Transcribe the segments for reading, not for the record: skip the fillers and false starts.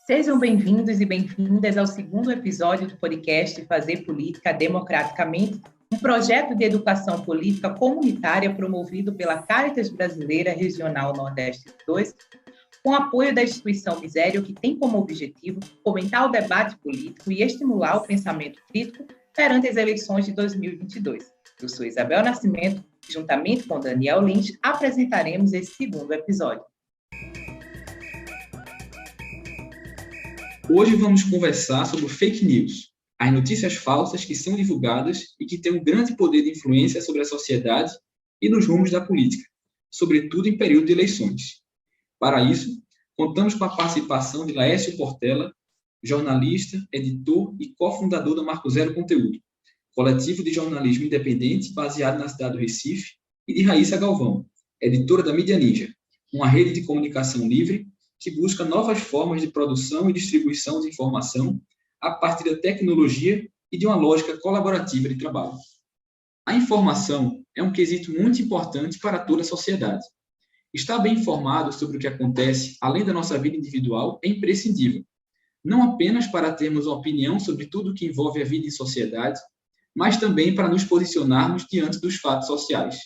Sejam bem-vindos e bem-vindas ao segundo episódio do podcast Fazer Política Democraticamente, um projeto de educação política comunitária promovido pela Caritas Brasileira Regional Nordeste 2, com apoio da instituição Misério, que tem como objetivo fomentar o debate político e estimular o pensamento crítico perante as eleições de 2022. Eu sou Isabel Nascimento e, juntamente com Daniel Lins, apresentaremos esse segundo episódio. Hoje vamos conversar sobre fake news, as notícias falsas que são divulgadas e que têm um grande poder de influência sobre a sociedade e nos rumos da política, sobretudo em período de eleições. Para isso, contamos com a participação de Laércio Portela, jornalista, editor e cofundador da Marco Zero Conteúdo, coletivo de jornalismo independente baseado na cidade do Recife, e de Raíssa Galvão, editora da Mídia Ninja, uma rede de comunicação livre que busca novas formas de produção e distribuição de informação a partir da tecnologia e de uma lógica colaborativa de trabalho. A informação é um quesito muito importante para toda a sociedade. Estar bem informado sobre o que acontece além da nossa vida individual é imprescindível, não apenas para termos uma opinião sobre tudo o que envolve a vida em sociedade, mas também para nos posicionarmos diante dos fatos sociais.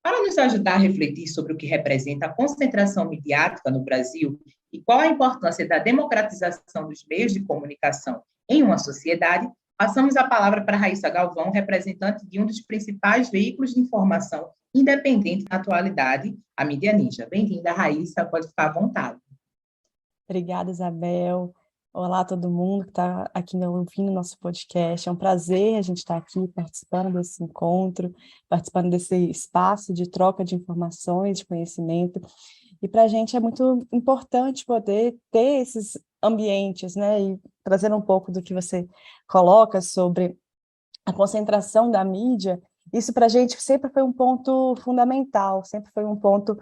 Para nos ajudar a refletir sobre o que representa a concentração midiática no Brasil e qual a importância da democratização dos meios de comunicação em uma sociedade, passamos a palavra para Raíssa Galvão, representante de um dos principais veículos de informação independente na atualidade, a Mídia Ninja. Bem-vinda, Raíssa, pode ficar à vontade. Obrigada, Isabel. Olá a todo mundo que está aqui ouvindo o nosso podcast. É um prazer a gente estar aqui participando desse encontro, participando desse espaço de troca de informações, de conhecimento. E para a gente é muito importante poder ter esses ambientes, né? E trazendo um pouco do que você coloca sobre a concentração da mídia, isso para a gente sempre foi um ponto fundamental, sempre foi um ponto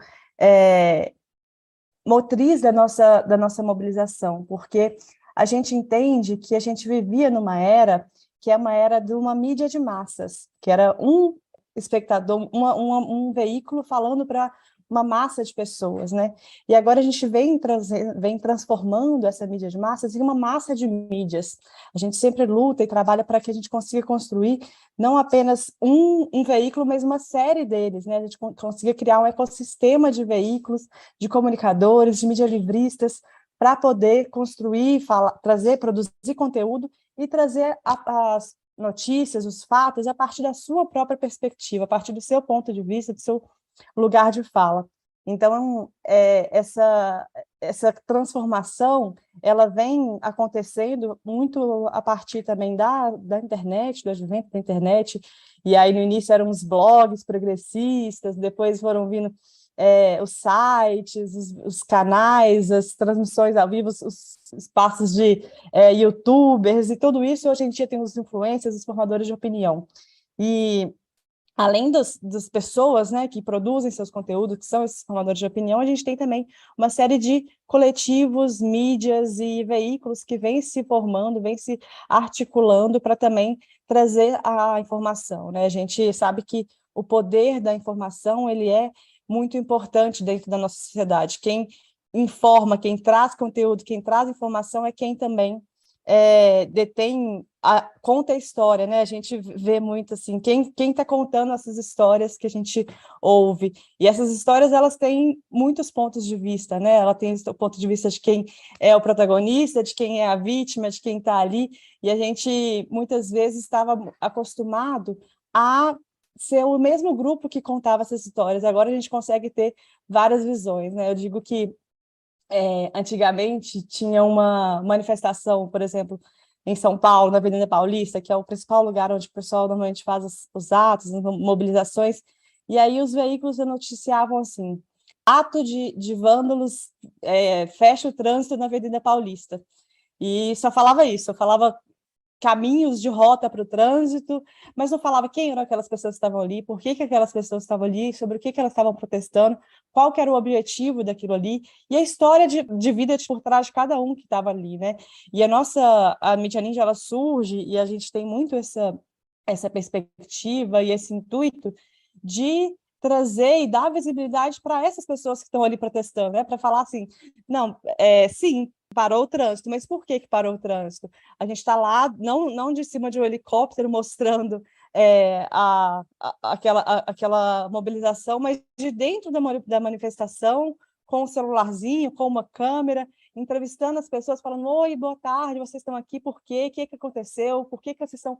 motriz da nossa mobilização, porque a gente entende que a gente vivia numa era que é uma era de uma mídia de massas, que era um espectador, um veículo falando para uma massa de pessoas, né? E agora a gente vem transformando essa mídia de massas em uma massa de mídias. A gente sempre luta e trabalha para que a gente consiga construir não apenas um veículo, mas uma série deles, né? A gente consiga criar um ecossistema de veículos, de comunicadores, de mídia-livristas, para poder construir, produzir conteúdo e trazer as notícias, os fatos, a partir da sua própria perspectiva, a partir do seu ponto de vista, do seu lugar de fala. Então, essa transformação, ela vem acontecendo muito a partir também da internet, do advento da internet, e aí no início eram os blogs progressistas, depois foram vindo os sites, os canais, as transmissões ao vivo, os espaços de youtubers, e tudo isso hoje em dia tem os influencers, os formadores de opinião. E além das pessoas, né, que produzem seus conteúdos, que são esses formadores de opinião, a gente tem também uma série de coletivos, mídias e veículos que vêm se formando, vêm se articulando para também trazer a informação, né? A gente sabe que o poder da informação, ele é muito importante dentro da nossa sociedade. Quem informa, quem traz conteúdo, quem traz informação é quem também conta a história, né? A gente vê muito assim, quem está contando essas histórias que a gente ouve, e essas histórias, elas têm muitos pontos de vista, né? Ela tem o ponto de vista de quem é o protagonista, de quem é a vítima, de quem está ali, e a gente muitas vezes estava acostumado a ser o mesmo grupo que contava essas histórias. Agora a gente consegue ter várias visões, né? Eu digo que antigamente tinha uma manifestação, por exemplo, em São Paulo, na Avenida Paulista, que é o principal lugar onde o pessoal normalmente faz os atos, as mobilizações, e aí os veículos noticiavam assim: ato de vândalos fecha o trânsito na Avenida Paulista. E só falava isso, só falava caminhos de rota para o trânsito, mas não falava quem eram aquelas pessoas que estavam ali, por que aquelas pessoas estavam ali, sobre o que elas estavam protestando, qual que era o objetivo daquilo ali, e a história de vida por trás de cada um que estava ali, né? E a Mídia Ninja, ela surge, e a gente tem muito essa perspectiva e esse intuito de trazer e dar visibilidade para essas pessoas que estão ali protestando, né? Para falar assim, não, sim, parou o trânsito. Mas por que parou o trânsito? A gente está lá, não de cima de um helicóptero mostrando aquela mobilização, mas de dentro da manifestação, com um celularzinho, com uma câmera, entrevistando as pessoas, falando: oi, boa tarde, vocês estão aqui, por quê? O que aconteceu? Por que vocês estão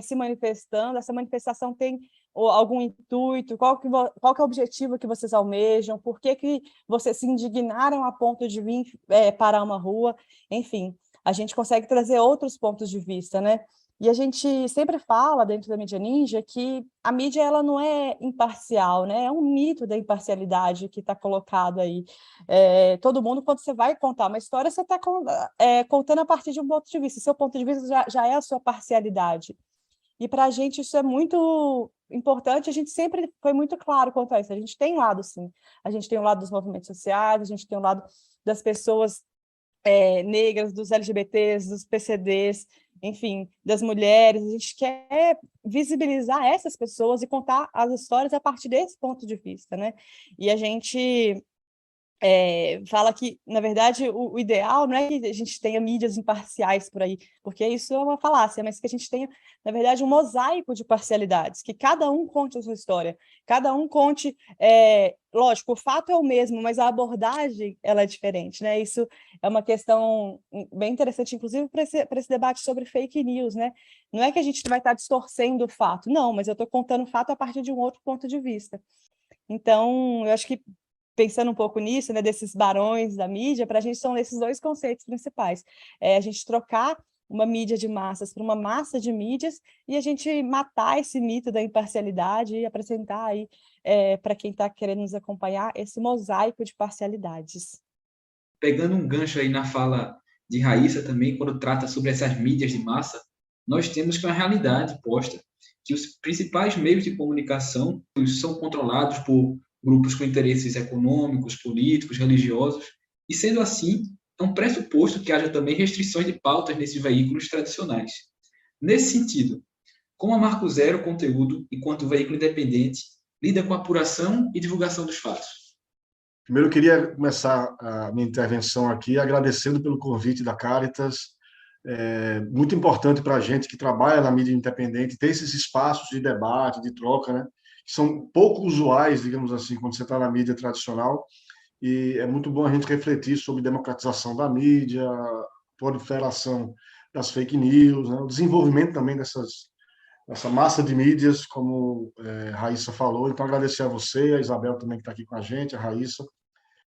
se manifestando? Essa manifestação tem algum intuito? Qual que é o objetivo que vocês almejam? Por que vocês se indignaram a ponto de vir parar uma rua? Enfim, a gente consegue trazer outros pontos de vista, né? E a gente sempre fala, dentro da mídia ninja, que a mídia ela não é imparcial, né? É um mito da imparcialidade que está colocado aí. Todo mundo, quando você vai contar uma história, você está contando a partir de um ponto de vista. Seu ponto de vista já é a sua parcialidade. E para a gente isso é muito importante, a gente sempre foi muito claro quanto a isso. A gente tem um lado, sim. A gente tem um lado dos movimentos sociais, a gente tem um lado das pessoas negras, dos LGBTs, dos PCDs, enfim, das mulheres. A gente quer visibilizar essas pessoas e contar as histórias a partir desse ponto de vista, né? E a gente fala que, na verdade, o ideal não é que a gente tenha mídias imparciais por aí, porque isso é uma falácia, mas que a gente tenha, na verdade, um mosaico de parcialidades, que cada um conte a sua história, cada um conte, lógico, o fato é o mesmo, mas a abordagem ela é diferente, né? Isso é uma questão bem interessante, inclusive, para esse debate sobre fake news, né? Não é que a gente vai estar distorcendo o fato, não, mas eu estou contando o fato a partir de um outro ponto de vista. Então, eu acho que, pensando um pouco nisso, né, desses barões da mídia, para a gente são esses dois conceitos principais. A gente trocar uma mídia de massas por uma massa de mídias e a gente matar esse mito da imparcialidade e apresentar aí, para quem está querendo nos acompanhar, esse mosaico de parcialidades. Pegando um gancho aí na fala de Raíssa também, quando trata sobre essas mídias de massa, nós temos que uma realidade posta, que os principais meios de comunicação são controlados por grupos com interesses econômicos, políticos, religiosos, e sendo assim, é um pressuposto que haja também restrições de pautas nesses veículos tradicionais. Nesse sentido, como a Marco Zero Conteúdo, enquanto veículo independente, lida com a apuração e divulgação dos fatos? Primeiro, eu queria começar a minha intervenção aqui agradecendo pelo convite da Caritas. É muito importante para a gente que trabalha na mídia independente ter esses espaços de debate, de troca, né? Que são pouco usuais, digamos assim, quando você está na mídia tradicional, e é muito bom a gente refletir sobre democratização da mídia, proliferação das fake news, né? O desenvolvimento também dessa massa de mídias, como Raíssa falou. Então, agradecer a você, a Isabel também que está aqui com a gente, a Raíssa.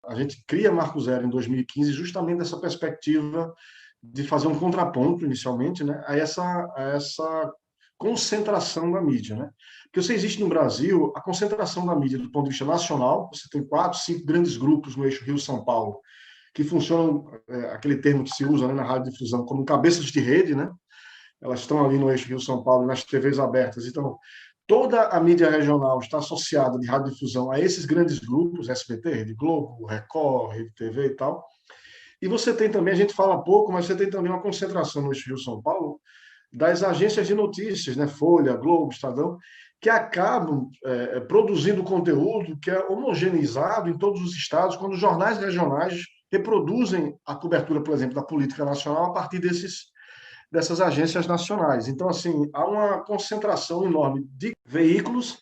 A gente cria Marco Zero em 2015 justamente dessa perspectiva de fazer um contraponto, inicialmente, né, a essa concentração da mídia, né? Porque você existe no Brasil a concentração da mídia do ponto de vista nacional, você tem 4, 5 grandes grupos no eixo Rio-São Paulo, que funcionam, aquele termo que se usa, né, na radiodifusão, como cabeças de rede, né? Elas estão ali no eixo Rio-São Paulo, nas TVs abertas. Então, toda a mídia regional está associada de radiodifusão a esses grandes grupos, SBT, Rede Globo, Record, Rede TV e tal. E você tem também, a gente fala pouco, mas você tem também uma concentração no eixo Rio-São Paulo das agências de notícias, né? Folha, Globo, Estadão, que acabam produzindo conteúdo que é homogeneizado em todos os estados, quando os jornais regionais reproduzem a cobertura, por exemplo, da política nacional a partir dessas agências nacionais. Então, assim, há uma concentração enorme de veículos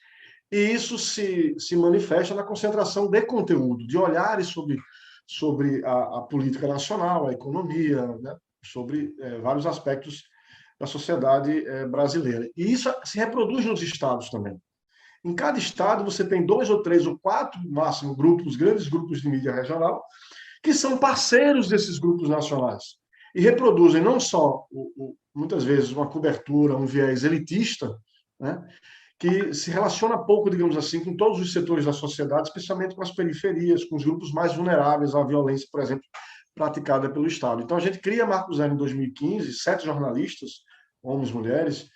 e isso se manifesta na concentração de conteúdo, de olhares sobre a política nacional, a economia, né? Sobre vários aspectos da sociedade brasileira. E isso se reproduz nos estados também. Em cada estado, você tem 2 ou 3 ou 4, no máximo, grupos, grandes grupos de mídia regional, que são parceiros desses grupos nacionais. E reproduzem não só, muitas vezes, uma cobertura, um viés elitista, né, que se relaciona pouco, digamos assim, com todos os setores da sociedade, especialmente com as periferias, com os grupos mais vulneráveis à violência, por exemplo, praticada pelo Estado. Então, a gente cria Marco Zero em 2015, 7 jornalistas, homens e mulheres,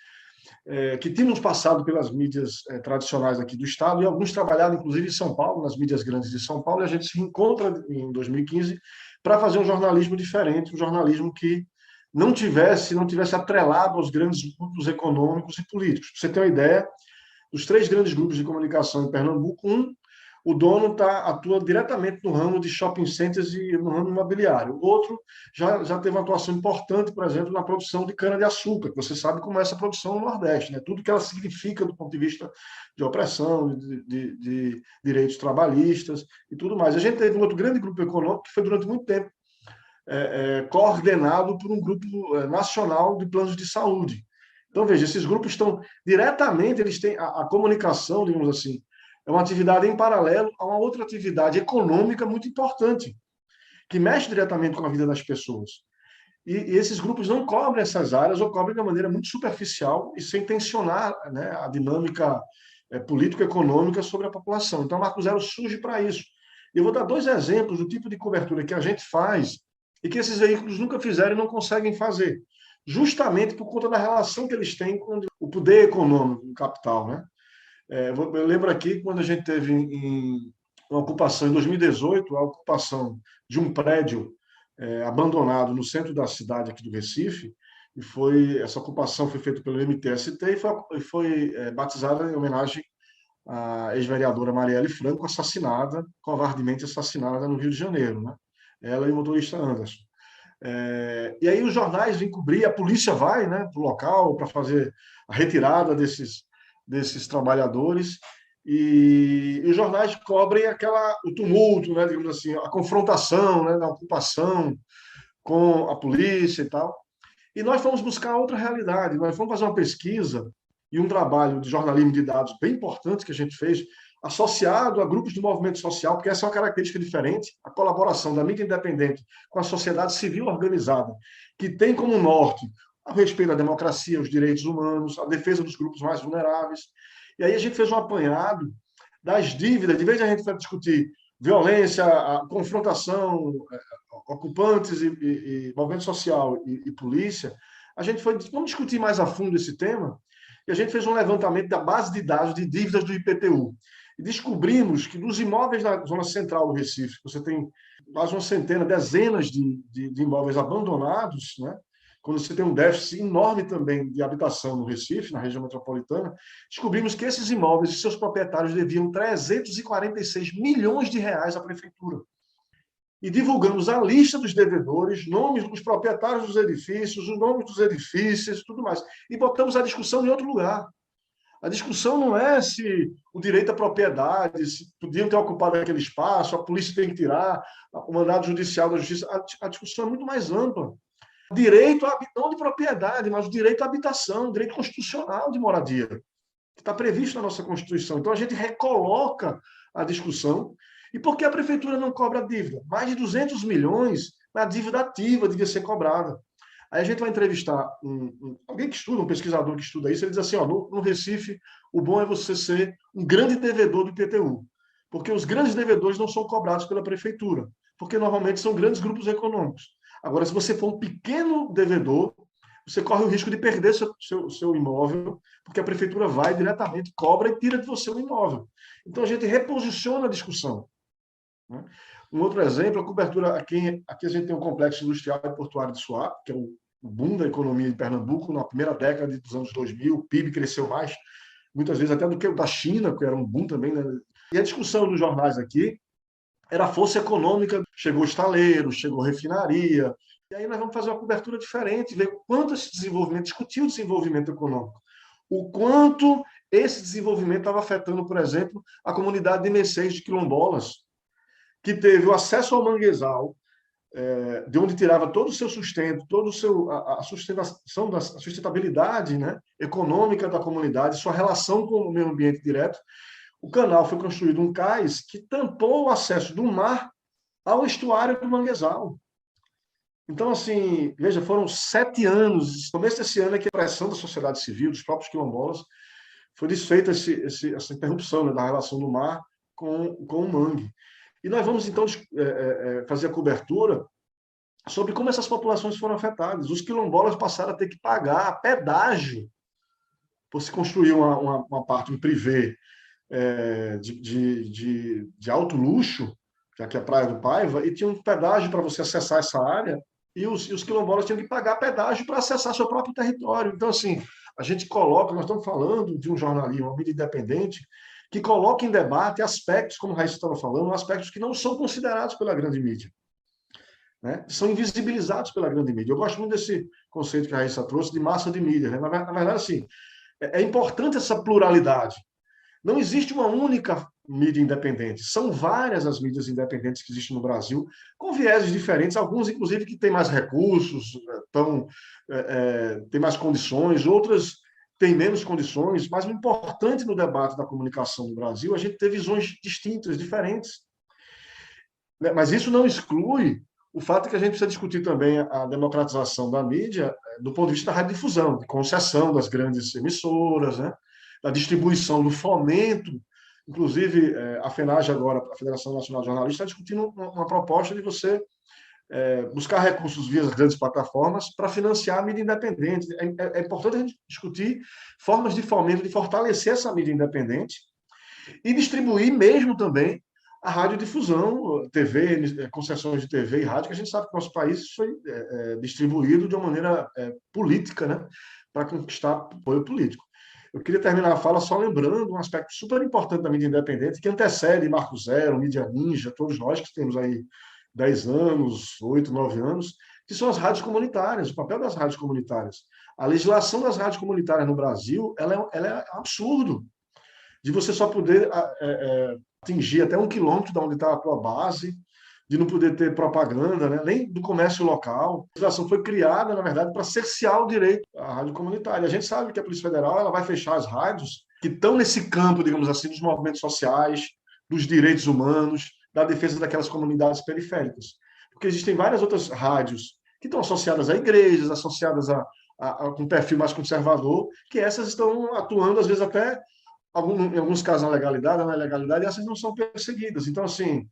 que tínhamos passado pelas mídias tradicionais aqui do Estado, e alguns trabalharam, inclusive, em São Paulo, nas mídias grandes de São Paulo, e a gente se encontra em 2015 para fazer um jornalismo diferente, um jornalismo que não tivesse atrelado aos grandes grupos econômicos e políticos. Para você ter uma ideia, dos 3 grandes grupos de comunicação em Pernambuco, o dono atua diretamente no ramo de shopping centers e no ramo imobiliário. O outro já teve uma atuação importante, por exemplo, na produção de cana-de-açúcar, que você sabe como é essa produção no Nordeste, né? Tudo que ela significa do ponto de vista de opressão, de direitos trabalhistas e tudo mais. A gente teve um outro grande grupo econômico que foi durante muito tempo coordenado por um grupo nacional de planos de saúde. Então, veja, esses grupos estão diretamente, eles têm a comunicação, digamos assim, é uma atividade em paralelo a uma outra atividade econômica muito importante, que mexe diretamente com a vida das pessoas. E esses grupos não cobrem essas áreas, ou cobrem de uma maneira muito superficial e sem tensionar, né, a dinâmica político-econômica sobre a população. Então, a Marco Zero surge para isso. Eu vou dar 2 exemplos do tipo de cobertura que a gente faz e que esses veículos nunca fizeram e não conseguem fazer, justamente por conta da relação que eles têm com o poder econômico, o capital, né? Eu lembro aqui, quando a gente teve uma ocupação em 2018, a ocupação de um prédio abandonado no centro da cidade aqui do Recife, e essa ocupação foi feita pelo MTST e foi batizada em homenagem à ex-vereadora Marielle Franco, assassinada, covardemente assassinada no Rio de Janeiro, né? Ela e o motorista Anderson. E aí os jornais vêm cobrir, a polícia vai, né, para o local para fazer a retirada desses trabalhadores, e os jornais cobrem o tumulto, né, digamos assim, a confrontação, né, da ocupação com a polícia e tal. E nós fomos buscar outra realidade, nós fomos fazer uma pesquisa e um trabalho de jornalismo de dados bem importante que a gente fez, associado a grupos do movimento social, porque essa é uma característica diferente, a colaboração da mídia independente com a sociedade civil organizada, que tem como norte a respeito da democracia, os direitos humanos, a defesa dos grupos mais vulneráveis. E aí a gente fez um apanhado das dívidas, de vez de a gente discutir violência, a confrontação, ocupantes e movimento social e polícia, a gente vamos discutir mais a fundo esse tema, e a gente fez um levantamento da base de dados de dívidas do IPTU. E descobrimos que dos imóveis na zona central do Recife, você tem quase uma centena, dezenas de imóveis abandonados, né? Quando você tem um déficit enorme também de habitação no Recife, na região metropolitana, descobrimos que esses imóveis e seus proprietários deviam 346 milhões de reais à prefeitura. E divulgamos a lista dos devedores, nomes dos proprietários dos edifícios, os nomes dos edifícios, tudo mais. E botamos a discussão em outro lugar. A discussão não é se o direito à propriedade, se podiam ter ocupado aquele espaço, a polícia tem que tirar, o mandado judicial da justiça. A discussão é muito mais ampla. Direito não de propriedade, mas o direito à habitação, o direito constitucional de moradia, que está previsto na nossa Constituição. Então, a gente recoloca a discussão. E por que a prefeitura não cobra a dívida? Mais de 200 milhões na dívida ativa devia ser cobrada. Aí a gente vai entrevistar alguém que estuda, um pesquisador que estuda isso, ele diz assim, no Recife, o bom é você ser um grande devedor do IPTU, porque os grandes devedores não são cobrados pela prefeitura, porque normalmente são grandes grupos econômicos. Agora, se você for um pequeno devedor, você corre o risco de perder seu imóvel, porque a prefeitura vai diretamente, cobra e tira de você o imóvel. Então, a gente reposiciona a discussão, né? Um outro exemplo, a cobertura, aqui a gente tem um complexo industrial e portuário de Suape, que é o boom da economia de Pernambuco, na primeira década dos anos 2000, o PIB cresceu mais, muitas vezes até do que o da China, que era um boom também, né? E a discussão dos jornais aqui era a força econômica, chegou estaleiro, chegou refinaria, e aí nós vamos fazer uma cobertura diferente, ver o quanto esse desenvolvimento, discutir o desenvolvimento econômico, o quanto esse desenvolvimento estava afetando, por exemplo, a comunidade de Messias de quilombolas, que teve o acesso ao manguezal, de onde tirava todo o seu sustento, a sustentação, a sustentabilidade, né, econômica da comunidade, sua relação com o meio ambiente direto. O canal foi construído um cais que tampou o acesso do mar ao estuário do manguezal. Então, assim, veja, foram 7 anos, no começo desse ano é que a pressão da sociedade civil, dos próprios quilombolas, foi desfeita essa interrupção, né, da relação do mar com o mangue. E nós vamos, então, fazer a cobertura sobre como essas populações foram afetadas. Os quilombolas passaram a ter que pagar pedágio por se construir uma parte, um privê de alto luxo, já que é a Praia do Paiva, e tinha um pedágio para você acessar essa área, e os quilombolas tinham que pagar pedágio para acessar seu próprio território. Então, assim, a gente coloca, nós estamos falando de um jornalismo, uma mídia independente, que coloca em debate aspectos, como a Raíssa estava falando, aspectos que não são considerados pela grande mídia, né? São invisibilizados pela grande mídia. Eu gosto muito desse conceito que a Raíssa trouxe de massa de mídia, né? Na verdade, assim, é importante essa pluralidade. Não existe uma única mídia independente. São várias as mídias independentes que existem no Brasil, com vieses diferentes, alguns, inclusive, que têm mais recursos, têm mais condições, outras têm menos condições, mas o importante no debate da comunicação no Brasil é a gente ter visões distintas, diferentes. Mas isso não exclui o fato de que a gente precisa discutir também a democratização da mídia do ponto de vista da radiodifusão, de concessão das grandes emissoras, né? Da distribuição, do fomento. Inclusive, a FENAGE agora, a Federação Nacional de Jornalistas, está discutindo uma proposta de você buscar recursos via as grandes plataformas para financiar a mídia independente. É importante a gente discutir formas de fomento, de fortalecer essa mídia independente e distribuir mesmo também a radiodifusão, TV, concessões de TV e rádio, que a gente sabe que o nosso país foi distribuído de uma maneira política, né, para conquistar apoio político. Eu queria terminar a fala só lembrando um aspecto super importante da mídia independente, que antecede Marco Zero, Mídia Ninja, todos nós que temos aí 10 anos, 8, 9 anos, que são as rádios comunitárias, o papel das rádios comunitárias. A legislação das rádios comunitárias no Brasil, ela é absurdo, de você só poder atingir até 1 quilômetro de onde está a tua base, de não poder ter propaganda, né? Nem do comércio local. A legislação foi criada, na verdade, para cercear o direito à rádio comunitária. A gente sabe que a Polícia Federal ela vai fechar as rádios que estão nesse campo, digamos assim, dos movimentos sociais, dos direitos humanos, da defesa daquelas comunidades periféricas. Porque existem várias outras rádios que estão associadas a igrejas, associadas a um perfil mais conservador, que essas estão atuando, às vezes, até em alguns casos na legalidade, e essas não são perseguidas. Então, assim,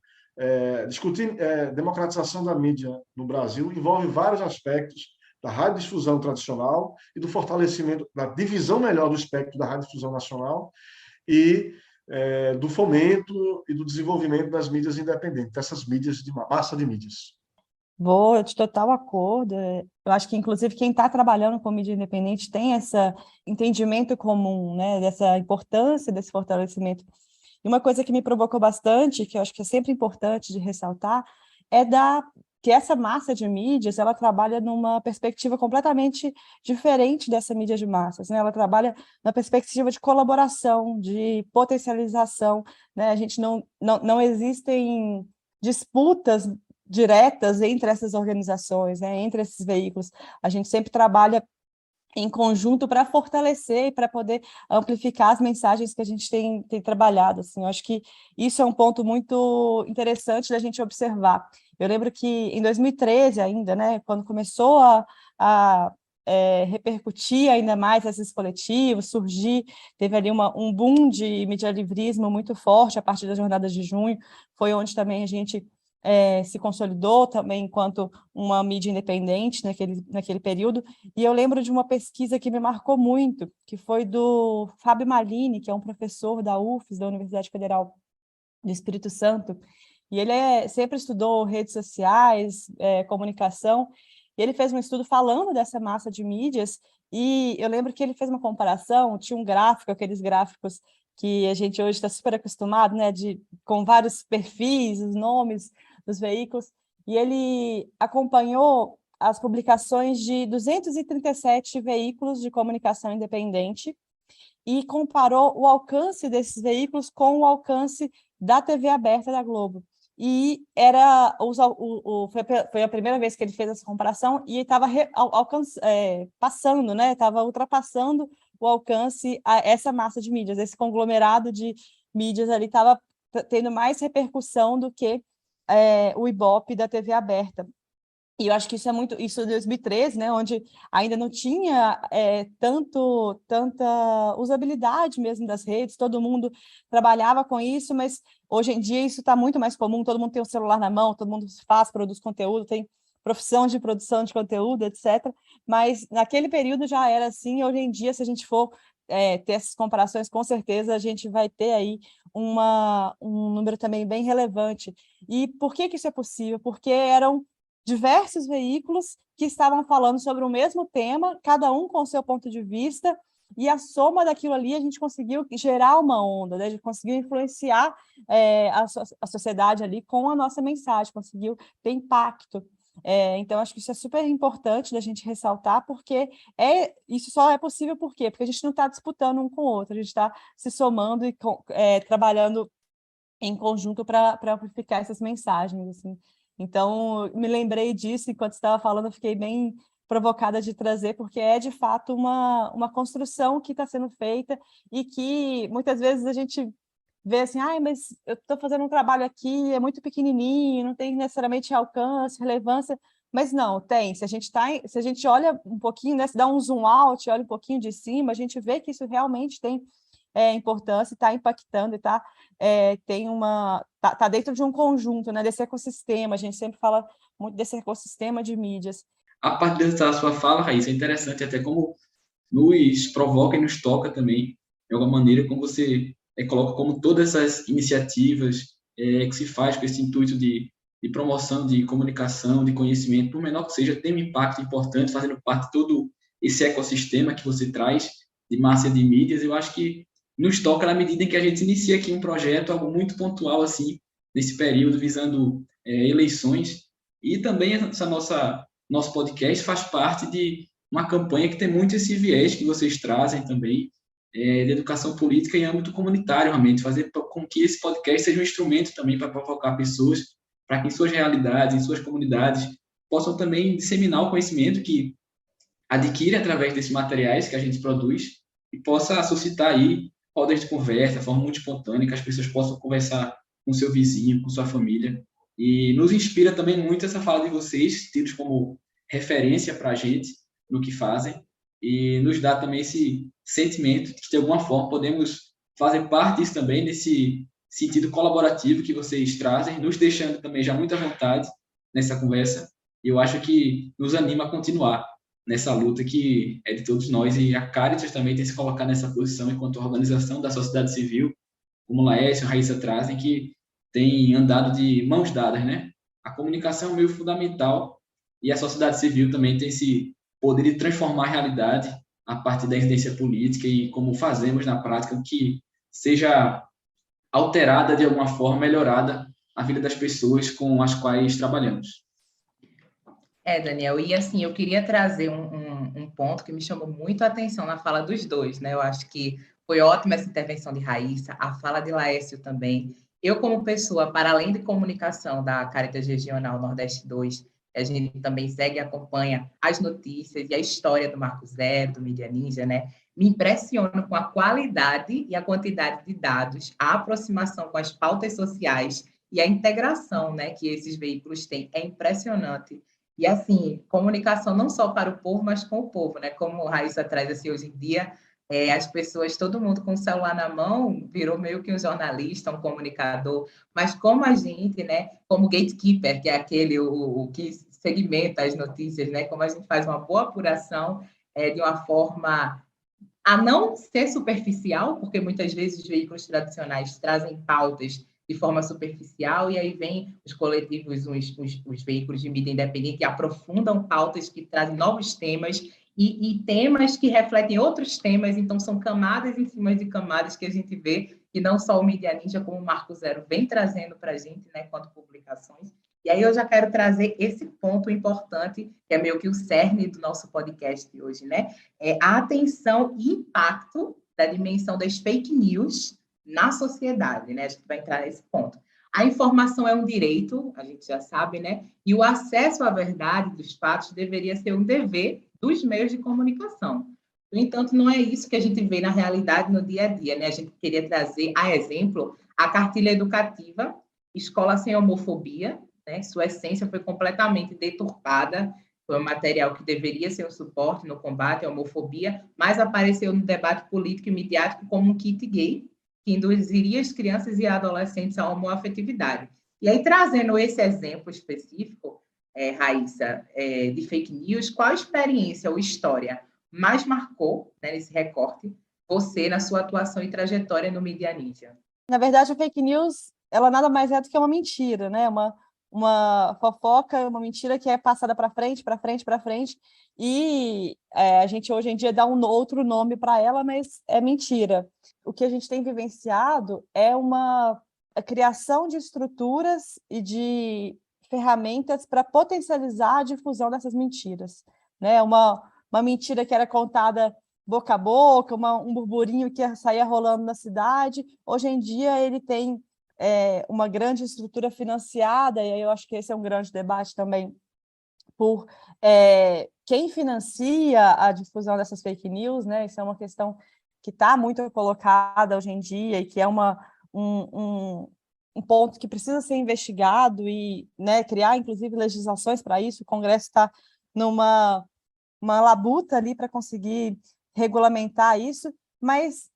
discutir democratização da mídia no Brasil envolve vários aspectos da radiodifusão tradicional e do fortalecimento, da divisão melhor do espectro da radiodifusão nacional e do fomento e do desenvolvimento das mídias independentes, dessas mídias de massa de mídias. Vou de total acordo. Eu acho que, inclusive, quem está trabalhando com mídia independente tem esse entendimento comum, né, dessa importância desse fortalecimento. E uma coisa que me provocou bastante, que eu acho que é sempre importante de ressaltar, que essa massa de mídias, ela trabalha numa perspectiva completamente diferente dessa mídia de massas, né? Ela trabalha na perspectiva de colaboração, de potencialização, né? A gente não existem disputas diretas entre essas organizações, né? Entre esses veículos. A gente sempre trabalha em conjunto para fortalecer e para poder amplificar as mensagens que a gente tem trabalhado. Assim, eu acho que isso é um ponto muito interessante da gente observar. Eu lembro que em 2013 ainda, né, quando começou a repercutir ainda mais esses coletivos, teve ali um boom de medialivrismo muito forte a partir das jornadas de junho, foi onde também a gente se consolidou também enquanto uma mídia independente naquele período, e eu lembro de uma pesquisa que me marcou muito, que foi do Fábio Malini, que é um professor da UFES, da Universidade Federal do Espírito Santo, e ele sempre estudou redes sociais, comunicação, e ele fez um estudo falando dessa massa de mídias, e eu lembro que ele fez uma comparação, tinha um gráfico, aqueles gráficos que a gente hoje está super acostumado, né, com vários perfis, os nomes dos veículos, e ele acompanhou as publicações de 237 veículos de comunicação independente e comparou o alcance desses veículos com o alcance da TV aberta da Globo. E foi a primeira vez que ele fez essa comparação e estava passando, né? Estava ultrapassando o alcance a essa massa de mídias, esse conglomerado de mídias ali estava tendo mais repercussão do que o Ibope da TV aberta. E eu acho que isso em 2013, né, onde ainda não tinha tanta usabilidade mesmo das redes, todo mundo trabalhava com isso, mas hoje em dia isso está muito mais comum, todo mundo tem um celular na mão, todo mundo produz conteúdo, tem profissão de produção de conteúdo, etc. Mas naquele período já era assim, e hoje em dia, se a gente for ter essas comparações, com certeza a gente vai ter aí um número também bem relevante. E por que isso é possível? Porque eram diversos veículos que estavam falando sobre o mesmo tema, cada um com o seu ponto de vista, e a soma daquilo ali a gente conseguiu gerar uma onda, né? A gente conseguiu influenciar a sociedade ali com a nossa mensagem, conseguiu ter impacto. Então, acho que isso é super importante da gente ressaltar, porque isso só é possível por quê? Porque a gente não está disputando um com o outro, a gente está se somando e trabalhando em conjunto para amplificar essas mensagens, assim. Então, me lembrei disso, enquanto estava falando, eu fiquei bem provocada de trazer, porque é, de fato, uma construção que está sendo feita e que, muitas vezes, a gente vê assim, mas eu estou fazendo um trabalho aqui, é muito pequenininho, não tem necessariamente alcance, relevância, mas não, tem. Se a gente olha um pouquinho, né, se dá um zoom out, olha um pouquinho de cima, a gente vê que isso realmente tem importância, está impactando e tá dentro de um conjunto, né, desse ecossistema. A gente sempre fala muito desse ecossistema de mídias. A parte da sua fala, Raíssa, é interessante, até como nos provoca e nos toca também, de alguma maneira, como você coloca como todas essas iniciativas que se faz com esse intuito de promoção de comunicação, de conhecimento, por menor que seja, tem um impacto importante, fazendo parte de todo esse ecossistema que você traz de massa de mídias. Eu acho que nos toca na medida em que a gente inicia aqui um projeto, algo muito pontual, assim, nesse período, visando eleições, e também essa nosso podcast faz parte de uma campanha que tem muito esse viés que vocês trazem também, de educação política em âmbito comunitário, realmente, fazer com que esse podcast seja um instrumento também para provocar pessoas, para que em suas realidades, em suas comunidades, possam também disseminar o conhecimento que adquire através desses materiais que a gente produz e possa suscitar aí rodas de conversa, de forma muito espontânea, que as pessoas possam conversar com seu vizinho, com sua família. E nos inspira também muito essa fala de vocês, tidos como referência para a gente no que fazem, e nos dá também esse sentimento de que, de alguma forma, podemos fazer parte disso também, nesse sentido colaborativo que vocês trazem, nos deixando também já muito à vontade nessa conversa. E eu acho que nos anima a continuar nessa luta que é de todos nós, e a Caritas também tem se colocado nessa posição enquanto organização da sociedade civil, como Laércio e Raíssa trazem, que tem andado de mãos dadas, né? A comunicação é um meio fundamental e a sociedade civil também tem esse poder de transformar a realidade a partir da incidência política e como fazemos na prática que seja alterada de alguma forma, melhorada a vida das pessoas com as quais trabalhamos. Daniel, e assim, eu queria trazer um ponto que me chamou muito a atenção na fala dos dois, né? Eu acho que foi ótima essa intervenção de Raíssa, a fala de Laércio também. Eu, como pessoa, para além de comunicação da Caritas Regional Nordeste 2, a gente também segue e acompanha as notícias e a história do Marco Zero, do Mídia Ninja, né? Me impressiono com a qualidade e a quantidade de dados, a aproximação com as pautas sociais e a integração, né, que esses veículos têm. É impressionante. E, assim, comunicação não só para o povo, mas com o povo, né? Como a Raíssa traz, assim, hoje em dia, as pessoas, todo mundo com o celular na mão, virou meio que um jornalista, um comunicador, mas como a gente, né, como gatekeeper, que é aquele o que segmenta as notícias, né, como a gente faz uma boa apuração de uma forma a não ser superficial, porque muitas vezes os veículos tradicionais trazem pautas de forma superficial, e aí vem os coletivos, os veículos de mídia independente que aprofundam pautas que trazem novos temas e temas que refletem outros temas, então são camadas em cima de camadas que a gente vê, que não só o Mídia Ninja, como o Marco Zero vem trazendo para a gente, né, quanto publicações. E aí eu já quero trazer esse ponto importante, que é meio que o cerne do nosso podcast de hoje, né? É a atenção e impacto da dimensão das fake news na sociedade, né? A gente vai entrar nesse ponto. A informação é um direito, a gente já sabe, né? E o acesso à verdade dos fatos deveria ser um dever dos meios de comunicação. No entanto, não é isso que a gente vê na realidade, no dia a dia, né? A gente queria trazer, a exemplo, a cartilha educativa Escola Sem Homofobia, né? Sua essência foi completamente deturpada, foi um material que deveria ser um suporte no combate à homofobia, mas apareceu no debate político e midiático como um kit gay, que induziria as crianças e adolescentes à homoafetividade. E aí, trazendo esse exemplo específico, Raíssa, de fake news, qual experiência ou história mais marcou, né, nesse recorte, você na sua atuação e trajetória no Mídia Ninja? Na verdade, a fake news, ela nada mais é do que uma mentira, né? uma fofoca, uma mentira que é passada para frente, para frente, para frente, e a gente hoje em dia dá um outro nome para ela, mas é mentira. O que a gente tem vivenciado é a criação de estruturas e de ferramentas para potencializar a difusão dessas mentiras, né? Uma mentira que era contada boca a boca, um burburinho que saía rolando na cidade, hoje em dia ele tem uma grande estrutura financiada, e aí eu acho que esse é um grande debate também, por quem financia a difusão dessas fake news, né? Isso é uma questão que está muito colocada hoje em dia e que é um ponto que precisa ser investigado e, né, criar, inclusive, legislações para isso. O Congresso está numa labuta ali para conseguir regulamentar isso, mas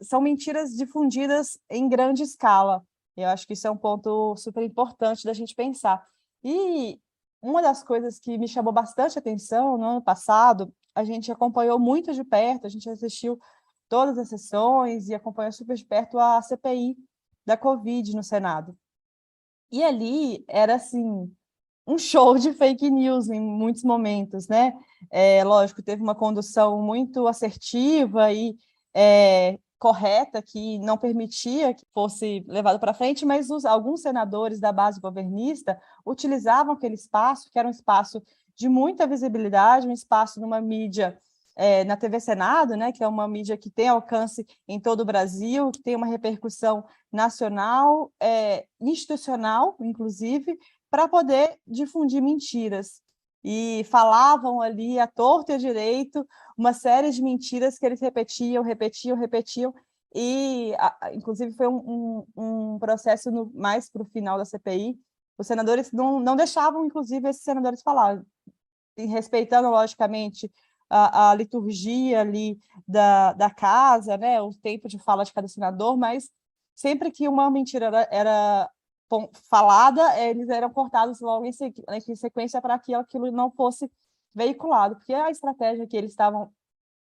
são mentiras difundidas em grande escala. Eu acho que isso é um ponto super importante da gente pensar. E uma das coisas que me chamou bastante atenção no ano passado, a gente acompanhou muito de perto, a gente assistiu todas as sessões e acompanhou super de perto a CPI da Covid no Senado. E ali era, assim, um show de fake news em muitos momentos, né? Lógico, teve uma condução muito assertiva e correta, que não permitia que fosse levado para frente, mas alguns senadores da base governista utilizavam aquele espaço, que era um espaço de muita visibilidade, um espaço numa mídia, na TV Senado, né, que é uma mídia que tem alcance em todo o Brasil, que tem uma repercussão nacional, institucional, inclusive, para poder difundir mentiras. E falavam ali à torta e à direito uma série de mentiras que eles repetiam, e inclusive foi um processo mais para o final da CPI. Os senadores não deixavam, inclusive, esses senadores falar, respeitando, logicamente, a liturgia ali da casa, né, o tempo de fala de cada senador, mas sempre que uma mentira era falada, eles eram cortados logo em sequência para que aquilo não fosse veiculado, porque a estratégia que eles estavam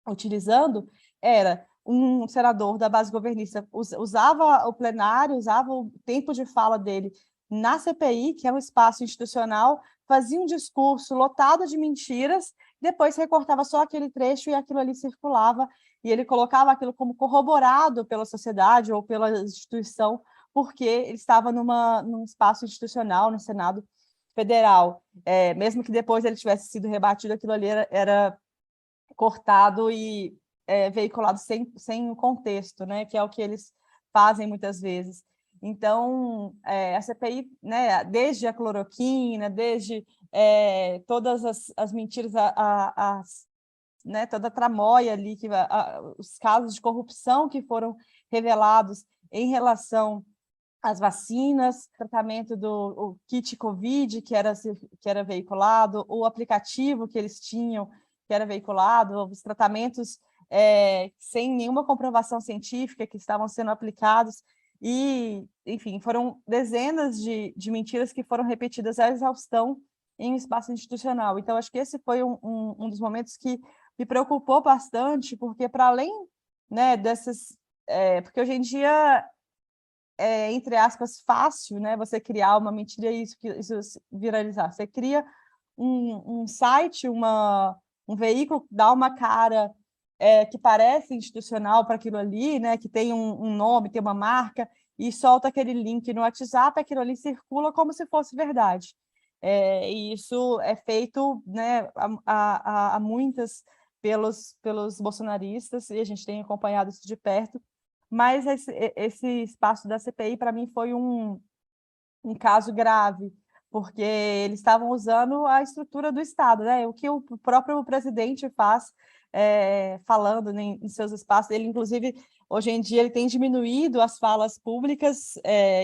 utilizando era um senador da base governista usava o plenário, usava o tempo de fala dele na CPI, que é um espaço institucional, fazia um discurso lotado de mentiras, depois recortava só aquele trecho e aquilo ali circulava, e ele colocava aquilo como corroborado pela sociedade ou pela instituição, porque ele estava num espaço institucional, no Senado Federal. Mesmo que depois ele tivesse sido rebatido, aquilo ali era cortado e veiculado sem contexto, né? Que é o que eles fazem muitas vezes. Então, a CPI, né, desde a cloroquina, desde todas as mentiras, né, toda a tramóia ali, os casos de corrupção que foram revelados em relação às vacinas, tratamento do kit Covid que era veiculado, o aplicativo que eles tinham, que era veiculado, os tratamentos sem nenhuma comprovação científica que estavam sendo aplicados, e, enfim, foram dezenas de mentiras que foram repetidas à exaustão em um espaço institucional. Então, acho que esse foi um dos momentos que me preocupou bastante, porque, para além, né, dessas... porque hoje em dia entre aspas, fácil, né, você criar uma mentira e isso viralizar. Você cria um site, um veículo, dá uma cara que parece institucional para aquilo ali, né, que tem um nome, tem uma marca, e solta aquele link no WhatsApp, aquilo ali circula como se fosse verdade. E isso é feito, né, a muitas pelos bolsonaristas, e a gente tem acompanhado isso de perto, mas esse espaço da CPI, para mim, foi um caso grave, porque eles estavam usando a estrutura do Estado, né? O que o próprio presidente faz, falando em seus espaços. Ele, inclusive, hoje em dia, ele tem diminuído as falas públicas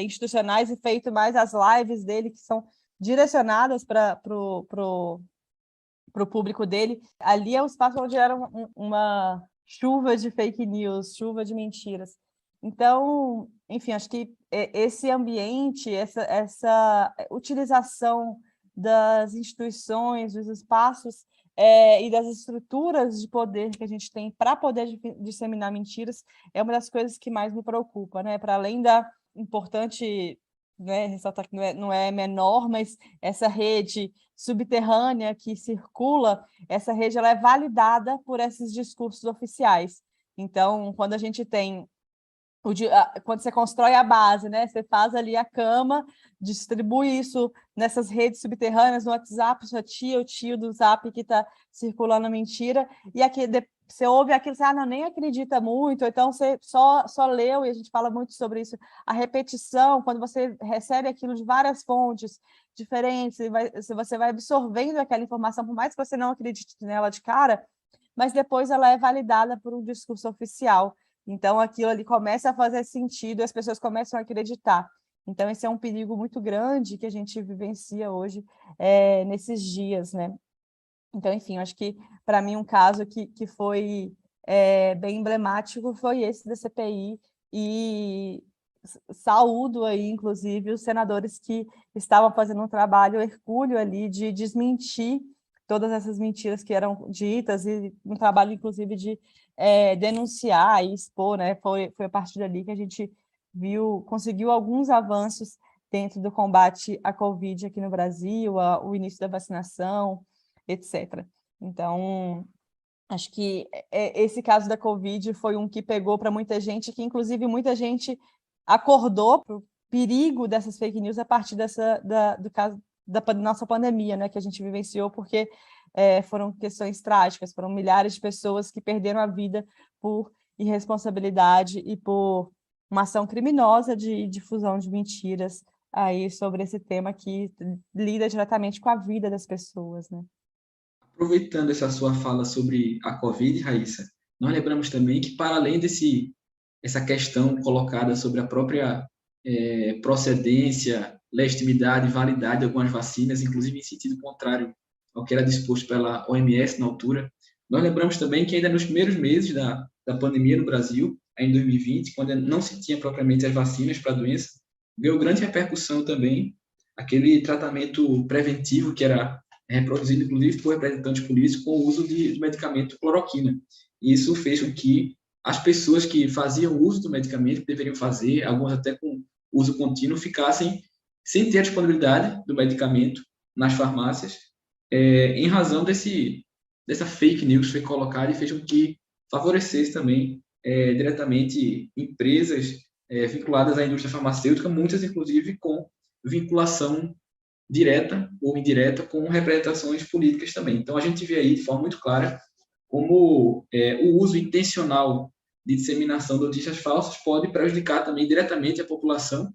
institucionais e feito mais as lives dele, que são direcionadas para o público dele. Ali é o espaço onde era uma chuva de fake news, chuva de mentiras. Então, enfim, acho que esse ambiente, essa utilização das instituições, dos espaços e das estruturas de poder que a gente tem para poder disseminar mentiras é uma das coisas que mais me preocupa, né? Para além da importante né, ressaltar que não é menor, mas essa rede subterrânea que circula, essa rede ela é validada por esses discursos oficiais. Então, quando a gente tem quando você constrói a base, né? Você faz ali a cama, distribui isso nessas redes subterrâneas, no WhatsApp, sua tia, o tio do Zap que está circulando mentira, e aqui você ouve aquilo, você não, nem acredita muito, ou então você só leu, e a gente fala muito sobre isso, a repetição, quando você recebe aquilo de várias fontes diferentes, você vai absorvendo aquela informação, por mais que você não acredite nela de cara, mas depois ela é validada por um discurso oficial. Então, aquilo ali começa a fazer sentido, as pessoas começam a acreditar. Então, esse é um perigo muito grande que a gente vivencia hoje nesses dias, né? Então, enfim, acho que, para mim, um caso que foi bem emblemático foi esse da CPI, e saúdo aí, inclusive, os senadores que estavam fazendo um trabalho hercúleo ali de desmentir todas essas mentiras que eram ditas, e um trabalho, inclusive, de denunciar e expor, né? Foi a partir dali que a gente conseguiu alguns avanços dentro do combate à Covid aqui no Brasil, o início da vacinação, etc. Então, acho que esse caso da Covid foi um que pegou para muita gente, que inclusive muita gente acordou para o perigo dessas fake news a partir do caso da nossa pandemia, né, que a gente vivenciou, porque foram questões trágicas, foram milhares de pessoas que perderam a vida por irresponsabilidade e por uma ação criminosa de difusão de mentiras aí sobre esse tema que lida diretamente com a vida das pessoas, né? Aproveitando essa sua fala sobre a Covid, Raíssa, nós lembramos também que, para além essa questão colocada sobre a própria procedência, legitimidade e validade de algumas vacinas, inclusive em sentido contrário ao que era disposto pela OMS na altura, nós lembramos também que ainda nos primeiros meses da pandemia no Brasil, em 2020, quando não se tinha propriamente as vacinas para a doença, veio grande repercussão também aquele tratamento preventivo que era reproduzido, inclusive, por representantes políticos com o uso do medicamento cloroquina. E isso fez com que as pessoas que faziam uso do medicamento, que deveriam fazer, algumas até com uso contínuo, ficassem sem ter a disponibilidade do medicamento nas farmácias, em razão dessa fake news que foi colocada, e fez com que favorecesse também diretamente empresas vinculadas à indústria farmacêutica, muitas, inclusive, com vinculação direta ou indireta com representações políticas também. Então, a gente vê aí de forma muito clara como o uso intencional de disseminação de notícias falsas pode prejudicar também diretamente a população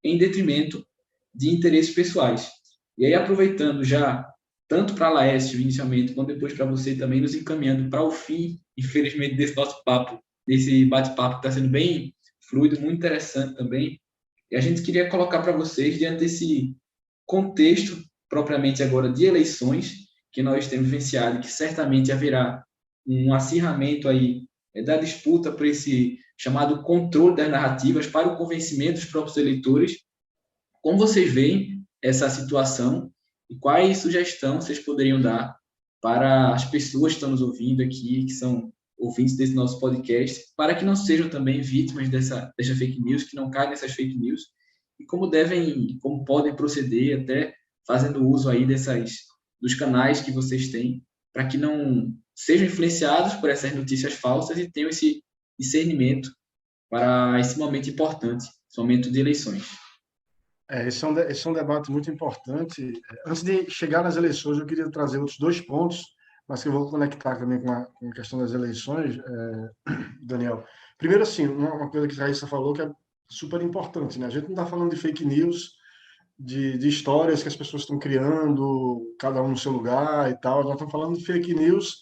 em detrimento de interesses pessoais. E aí, aproveitando já, tanto para a Laércio inicialmente, quanto depois para você também, nos encaminhando para o fim, infelizmente, desse nosso papo, desse bate-papo que está sendo bem fluido, muito interessante também, e a gente queria colocar para vocês, diante desse contexto, propriamente agora, de eleições, que nós temos vivenciado, que certamente haverá um acirramento aí da disputa por esse chamado controle das narrativas para o convencimento dos próprios eleitores. Como vocês veem essa situação e quais sugestões vocês poderiam dar para as pessoas que estão nos ouvindo aqui, que são ouvintes desse nosso podcast, para que não sejam também vítimas dessa fake news, que não caem nessas fake news, e como podem proceder, até fazendo uso aí dos canais que vocês têm, para que não sejam influenciados por essas notícias falsas e tenham esse discernimento para esse momento importante, esse momento de eleições. Esse é um debate muito importante. Antes de chegar nas eleições, eu queria trazer outros 2 pontos, mas que eu vou conectar também com a questão das eleições, Daniel. Primeiro, assim, uma coisa que a Raíssa falou que é super importante, né? A gente não está falando de fake news, de histórias que as pessoas estão criando, cada um no seu lugar e tal. Nós estamos falando de fake news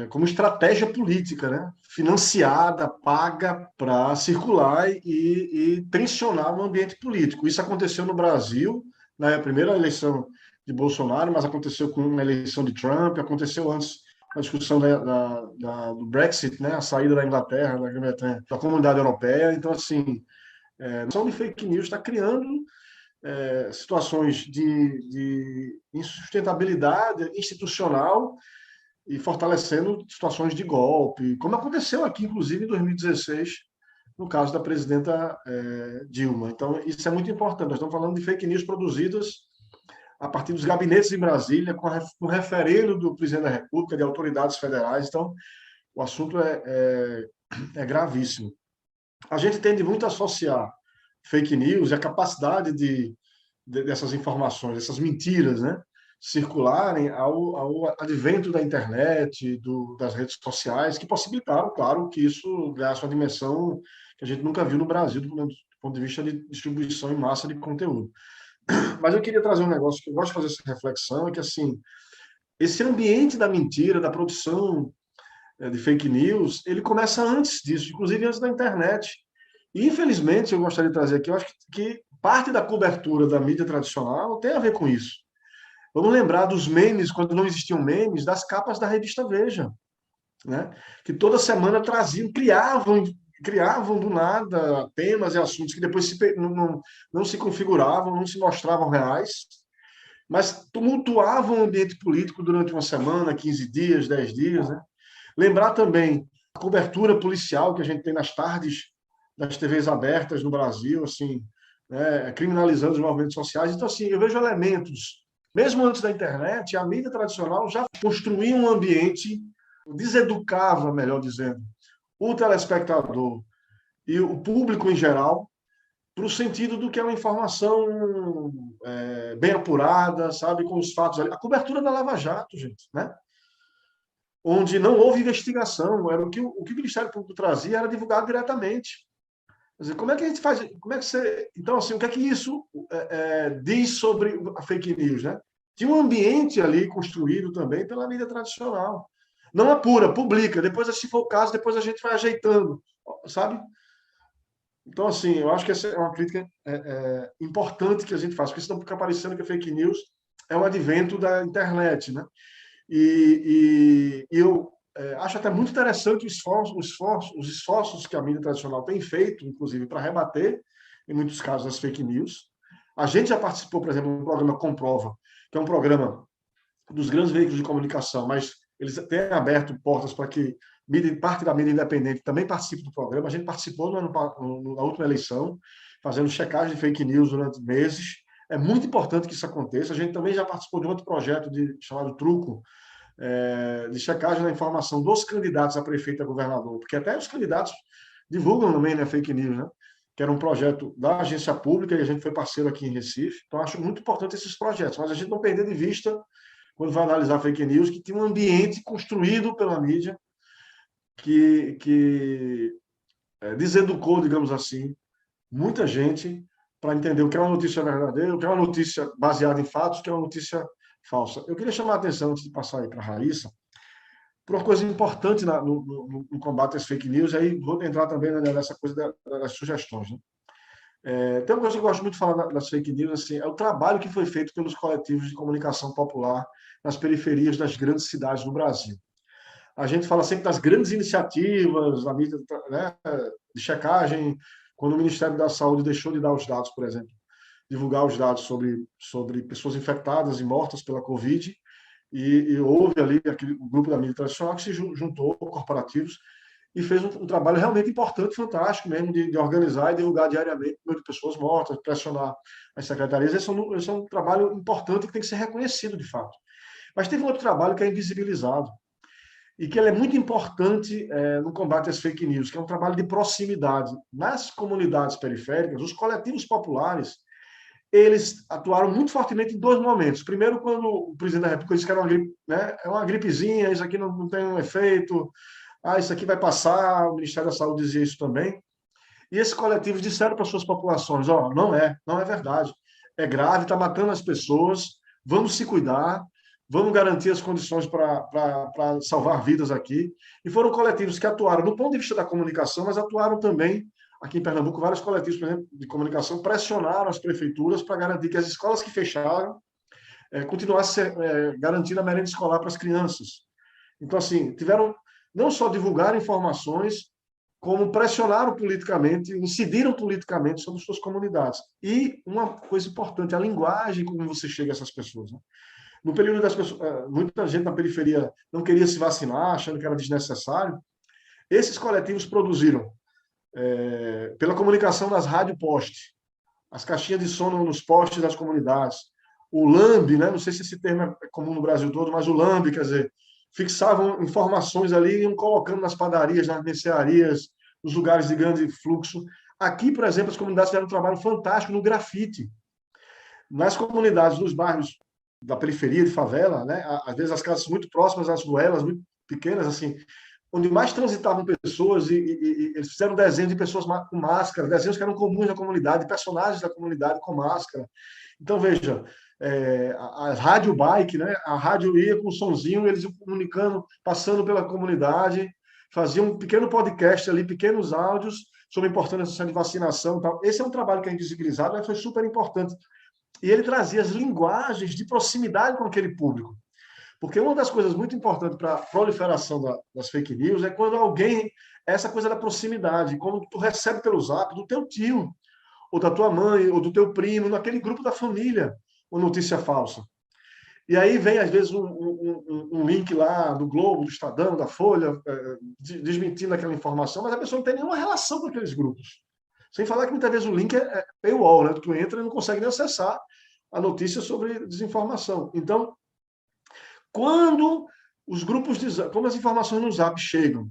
como estratégia política, né? Financiada, paga para circular e tensionar no ambiente político. Isso aconteceu no Brasil, na primeira eleição de Bolsonaro, mas aconteceu com a eleição de Trump, aconteceu antes a discussão do Brexit, né? A saída da Inglaterra, da Grã-Bretanha, da Comunidade Europeia. Então, assim, a noção de fake news está criando situações de insustentabilidade institucional e fortalecendo situações de golpe, como aconteceu aqui, inclusive, em 2016, no caso da presidenta Dilma. Então, isso é muito importante. Nós estamos falando de fake news produzidas a partir dos gabinetes em Brasília, com referendo do presidente da República, de autoridades federais. Então, o assunto é gravíssimo. A gente tende muito a associar fake news e a capacidade dessas informações, dessas mentiras, né, circularem ao advento da internet, das redes sociais, que possibilitaram, claro, que isso ganhasse uma dimensão que a gente nunca viu no Brasil, do ponto de vista de distribuição em massa de conteúdo. Mas eu queria trazer um negócio que eu gosto de fazer essa reflexão, é que, assim, esse ambiente da mentira, da produção de fake news, ele começa antes disso, inclusive antes da internet. E, infelizmente, eu gostaria de trazer aqui, eu acho que parte da cobertura da mídia tradicional tem a ver com isso. Vamos lembrar dos memes, quando não existiam memes, das capas da revista Veja, né? Que toda semana criavam do nada temas e assuntos que depois não se configuravam, não se mostravam reais, mas tumultuavam o ambiente político durante uma semana, 15 dias, 10 dias, né? Lembrar também a cobertura policial que a gente tem nas tardes das TVs abertas no Brasil, assim, né, criminalizando os movimentos sociais. Então, assim, eu vejo elementos, mesmo antes da internet, a mídia tradicional já construía um ambiente, deseducava, melhor dizendo, o telespectador e o público em geral, para o sentido do que é uma informação bem apurada, sabe, com os fatos ali. A cobertura da Lava Jato, gente, né? Onde não houve investigação, era o que o Ministério Público trazia era divulgado diretamente. Quer dizer, como é que a gente faz? Como é que você? Então, assim, o que é que isso diz sobre a fake news, né? Tinha um ambiente ali construído também pela mídia tradicional. Não apura, publica. Depois, se for o caso, depois a gente vai ajeitando, sabe? Então, assim, eu acho que essa é uma crítica importante que a gente faz, porque senão fica parecendo que a fake news é um advento da internet, né? E eu acho até muito interessante os esforços que a mídia tradicional tem feito, inclusive, para rebater, em muitos casos, as fake news. A gente já participou, por exemplo, do programa Comprova, que é um programa dos grandes veículos de comunicação, mas eles têm aberto portas para que parte da mídia independente também participe do programa. A gente participou na última eleição, fazendo checagem de fake news durante meses. É muito importante que isso aconteça. A gente também já participou de outro projeto chamado Truco, de checagem da informação dos candidatos a prefeito e a governador, porque até os candidatos divulgam também, né, fake news, né? Que era um projeto da agência pública e a gente foi parceiro aqui em Recife. Então, acho muito importante esses projetos, mas a gente não perder de vista, quando vai analisar fake news, que tem um ambiente construído pela mídia que deseducou, digamos assim, muita gente para entender o que é uma notícia verdadeira, o que é uma notícia baseada em fatos, o que é uma notícia falsa. Eu queria chamar a atenção, antes de passar aí para a Raíssa, por uma coisa importante no combate às fake news, aí vou entrar também nessa coisa das sugestões, né? Tem uma coisa que eu gosto muito de falar das fake news, assim, é o trabalho que foi feito pelos coletivos de comunicação popular nas periferias das grandes cidades do Brasil. A gente fala sempre das grandes iniciativas da mídia, né, de checagem, quando o Ministério da Saúde deixou de dar os dados, por exemplo, divulgar os dados sobre pessoas infectadas e mortas pela Covid, e houve ali aquele grupo da mídia tradicional que se juntou, corporativos, e fez um trabalho realmente importante, fantástico mesmo, de organizar e divulgar diariamente o número de pessoas mortas, pressionar as secretarias. Esse é um trabalho importante que tem que ser reconhecido, de fato. Mas teve um outro trabalho que é invisibilizado, e que ele é muito importante no combate às fake news, que é um trabalho de proximidade. Nas comunidades periféricas, os coletivos populares, eles atuaram muito fortemente em dois momentos. Primeiro, quando o presidente da República disse que era uma gripe, né? É uma gripezinha, isso aqui não tem um efeito, isso aqui vai passar, o Ministério da Saúde dizia isso também. E esses coletivos disseram para suas populações, não é verdade, é grave, está matando as pessoas, vamos se cuidar, vamos garantir as condições para salvar vidas aqui. E foram coletivos que atuaram do ponto de vista da comunicação, mas atuaram também, aqui em Pernambuco, vários coletivos, por exemplo, de comunicação pressionaram as prefeituras para garantir que as escolas que fecharam continuassem garantindo a merenda escolar para as crianças. Então, assim, tiveram não só divulgar informações, como pressionaram politicamente, incidiram politicamente sobre suas comunidades. E uma coisa importante, a linguagem como você chega a essas pessoas, né? No período das pessoas, muita gente na periferia não queria se vacinar, achando que era desnecessário. Esses coletivos produziram pela comunicação das rádio-poste, as caixinhas de som nos postes das comunidades, o LAMB, né? Não sei se esse termo é comum no Brasil todo, mas o LAMB, quer dizer, fixavam informações ali e iam colocando nas padarias, nas mercearias, nos lugares de grande fluxo. Aqui, por exemplo, as comunidades fizeram um trabalho fantástico no grafite. Nas comunidades dos bairros da periferia de favela, né? Às vezes as casas muito próximas às ruelas, muito pequenas, assim, onde mais transitavam pessoas, e eles fizeram desenhos de pessoas com máscara, desenhos que eram comuns na comunidade, personagens da comunidade com máscara. Então, veja, a rádio bike, né? A rádio ia com um sonzinho, eles iam comunicando, passando pela comunidade, faziam um pequeno podcast ali, pequenos áudios sobre a importância de vacinação e tal. Esse é um trabalho que é invisibilizado, mas foi super importante. E ele trazia as linguagens de proximidade com aquele público. Porque uma das coisas muito importantes para a proliferação das fake news é quando alguém, essa coisa da proximidade, quando tu recebe pelo zap do teu tio, ou da tua mãe, ou do teu primo, naquele grupo da família, uma notícia falsa. E aí vem, às vezes, um link lá do Globo, do Estadão, da Folha, desmentindo aquela informação, mas a pessoa não tem nenhuma relação com aqueles grupos. Sem falar que muitas vezes o link é paywall, né? Tu entra e não consegue nem acessar a notícia sobre desinformação. Então, quando os grupos, como as informações no Zap chegam,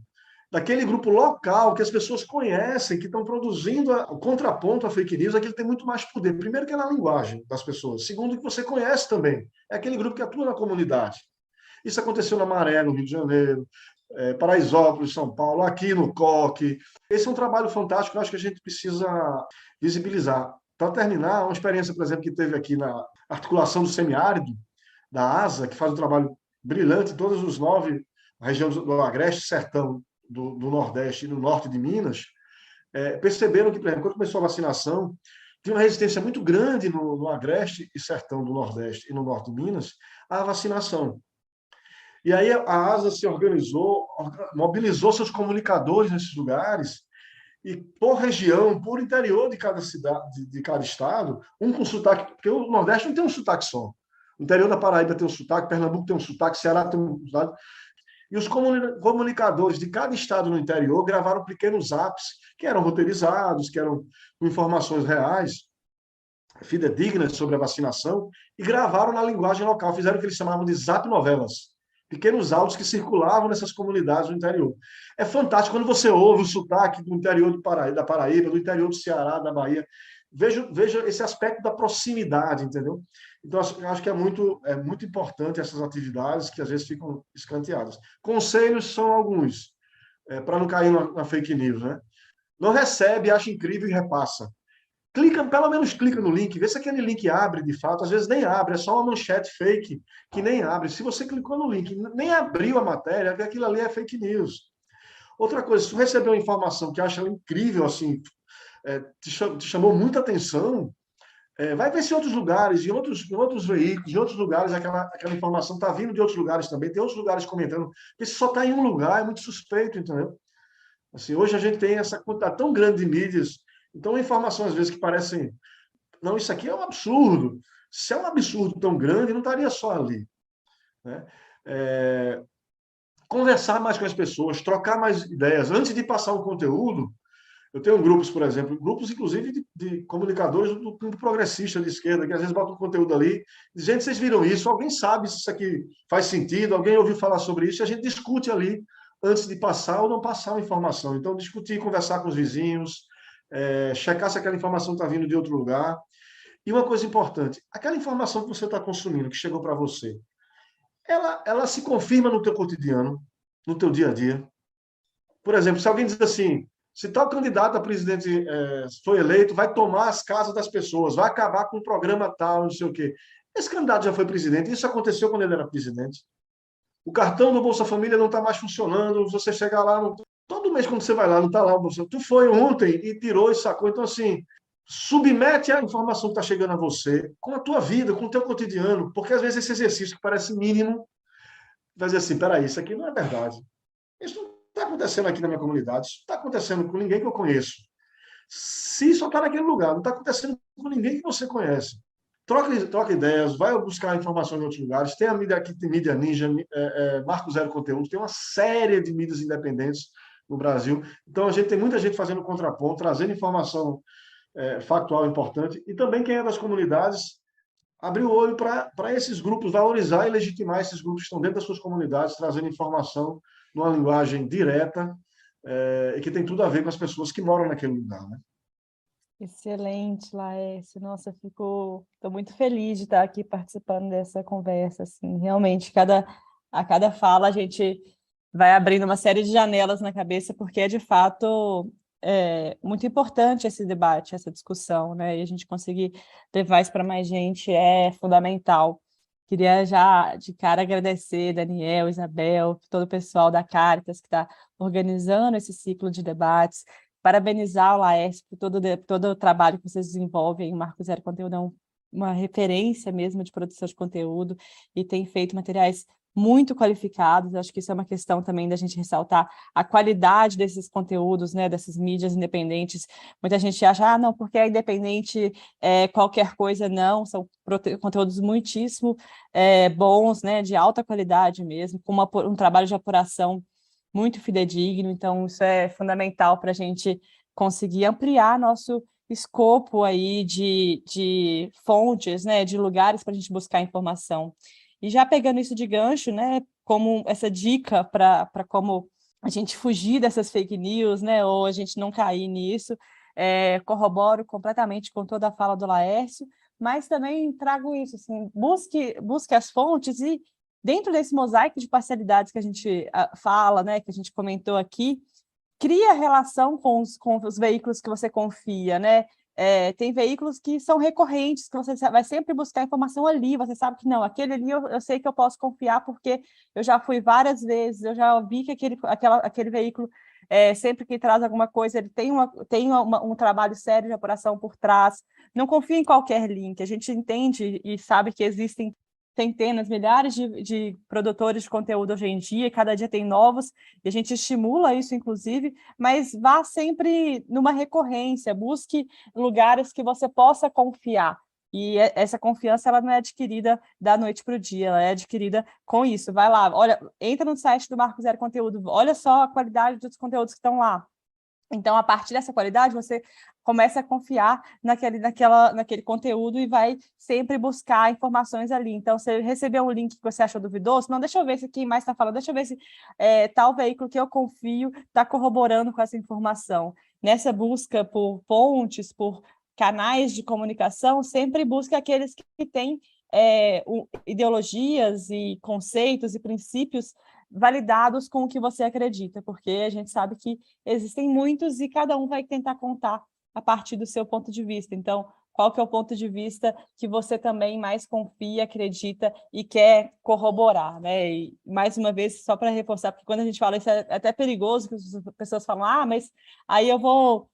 daquele grupo local que as pessoas conhecem, que estão produzindo o contraponto à fake news, aquele tem muito mais poder. Primeiro, que é na linguagem das pessoas. Segundo, que você conhece também. É aquele grupo que atua na comunidade. Isso aconteceu na Maré, no Rio de Janeiro, Paraisópolis, São Paulo, aqui no COC. Esse é um trabalho fantástico que eu acho que a gente precisa visibilizar. Para terminar, uma experiência, por exemplo, que teve aqui na articulação do semiárido, da ASA, que faz um trabalho brilhante em todos os 9 regiões do Agreste, Sertão, do Nordeste e do Norte de Minas, perceberam que, por exemplo, quando começou a vacinação, tinha uma resistência muito grande no Agreste e Sertão do Nordeste e no Norte de Minas à vacinação. E aí a ASA se organizou, mobilizou seus comunicadores nesses lugares, e por região, por interior de cada cidade, de cada estado, um com sotaque, porque o Nordeste não tem um sotaque só. O interior da Paraíba tem um sotaque, Pernambuco tem um sotaque, Ceará tem um sotaque. E os comunicadores de cada estado no interior gravaram pequenos apps que eram roteirizados, que eram com informações reais, fidedignas sobre a vacinação, e gravaram na linguagem local, fizeram o que eles chamavam de zap novelas, pequenos áudios que circulavam nessas comunidades do interior. É fantástico quando você ouve o sotaque do interior da Paraíba, do interior do Ceará, da Bahia. Veja esse aspecto da proximidade, entendeu? Então, acho que é muito importante essas atividades que às vezes ficam escanteadas. Conselhos são alguns, para não cair na fake news, né? Não recebe, acha incrível e repassa. Pelo menos clica no link, vê se aquele link abre de fato. Às vezes nem abre, é só uma manchete fake que nem abre. Se você clicou no link, nem abriu a matéria, aquilo ali é fake news. Outra coisa, se você recebeu uma informação que acha incrível, assim, te chamou muita atenção, vai ver se em outros lugares, em outros veículos, em outros lugares, aquela informação está vindo de outros lugares também, tem outros lugares comentando, porque se só está em um lugar, é muito suspeito, entendeu? Assim, hoje a gente tem essa quantidade tão grande de mídias, então a informação às vezes que parecem, não, isso aqui é um absurdo. Se é um absurdo tão grande, não estaria só ali, né? Conversar mais com as pessoas, trocar mais ideias, antes de passar o conteúdo. Eu tenho grupos, por exemplo, grupos inclusive de comunicadores do campo progressista de esquerda, que às vezes botam conteúdo ali, dizem, gente, vocês viram isso? Alguém sabe se isso aqui faz sentido? Alguém ouviu falar sobre isso? E a gente discute ali antes de passar ou não passar a informação. Então, discutir, conversar com os vizinhos, checar se aquela informação está vindo de outro lugar. E uma coisa importante, aquela informação que você está consumindo, que chegou para você, ela se confirma no teu cotidiano, no teu dia a dia. Por exemplo, se alguém diz assim, se tal candidato a presidente foi eleito, vai tomar as casas das pessoas, vai acabar com o programa tal, não sei o quê. Esse candidato já foi presidente, isso aconteceu quando ele era presidente. O cartão do Bolsa Família não está mais funcionando, você chegar lá, todo mês quando você vai lá, não está lá o Bolsa Família. Tu foi ontem e tirou e sacou. Então, assim, submete a informação que está chegando a você com a tua vida, com o teu cotidiano, porque às vezes esse exercício que parece mínimo, vai dizer assim, peraí, isso aqui não é verdade. Isso não está acontecendo aqui na minha comunidade, isso não está acontecendo com ninguém que eu conheço. Se só está naquele lugar, não está acontecendo com ninguém que você conhece. Troca ideias, vai buscar informações em outros lugares. Tem a mídia aqui, tem Mídia Ninja, Marco Zero Conteúdo, tem uma série de mídias independentes no Brasil. Então, a gente tem muita gente fazendo contraponto, trazendo informação factual importante, e também quem é das comunidades abrir o olho para esses grupos, valorizar e legitimar esses grupos que estão dentro das suas comunidades, trazendo informação numa linguagem direta e que tem tudo a ver com as pessoas que moram naquele lugar, né? Excelente, Laércio. Nossa, estou muito feliz de estar aqui participando dessa conversa. Assim, realmente, a cada fala a gente vai abrindo uma série de janelas na cabeça, porque é de fato muito importante esse debate, essa discussão, né? E a gente conseguir levar isso para mais gente é fundamental. Queria já de cara agradecer Daniel, Isabel, todo o pessoal da Caritas que está organizando esse ciclo de debates. Parabenizar o Laércio por todo o trabalho que vocês desenvolvem. O Marco Zero Conteúdo é uma referência mesmo de produção de conteúdo e tem feito materiais muito qualificados. Acho que isso é uma questão também da gente ressaltar a qualidade desses conteúdos, né, dessas mídias independentes. Muita gente acha, não, porque é independente, qualquer coisa, não. São conteúdos muitíssimo bons, né, de alta qualidade mesmo, com um trabalho de apuração muito fidedigno. Então isso é fundamental para a gente conseguir ampliar nosso escopo aí de fontes, né, de lugares para a gente buscar informação. E já pegando isso de gancho, né, como essa dica para como a gente fugir dessas fake news, né, ou a gente não cair nisso, corroboro completamente com toda a fala do Laércio, mas também trago isso, assim, busque as fontes e dentro desse mosaico de parcialidades que a gente fala, né, que a gente comentou aqui, cria relação com os veículos que você confia, né? Tem veículos que são recorrentes, que você vai sempre buscar informação ali, você sabe que não, aquele ali eu sei que eu posso confiar porque eu já fui várias vezes, eu já vi que aquele veículo, sempre que traz alguma coisa, ele tem um trabalho sério de apuração por trás. Não confie em qualquer link, a gente entende e sabe que existem centenas, milhares de produtores de conteúdo hoje em dia, cada dia tem novos, e a gente estimula isso, inclusive, mas vá sempre numa recorrência, busque lugares que você possa confiar, e essa confiança ela não é adquirida da noite para o dia, ela é adquirida com isso. Vai lá, olha, entra no site do Marco Zero Conteúdo, olha só a qualidade dos conteúdos que estão lá. Então, a partir dessa qualidade, você começa a confiar naquele conteúdo e vai sempre buscar informações ali. Então, você recebeu um link que você achou duvidoso, não, deixa eu ver se quem mais está falando, deixa eu ver se tal veículo que eu confio está corroborando com essa informação. Nessa busca por fontes, por canais de comunicação, sempre busque aqueles que têm ideologias e conceitos e princípios validados com o que você acredita, porque a gente sabe que existem muitos e cada um vai tentar contar a partir do seu ponto de vista. Então, qual que é o ponto de vista que você também mais confia, acredita e quer corroborar, né? E, mais uma vez, só para reforçar, porque quando a gente fala isso é até perigoso, que as pessoas falam, mas aí eu vou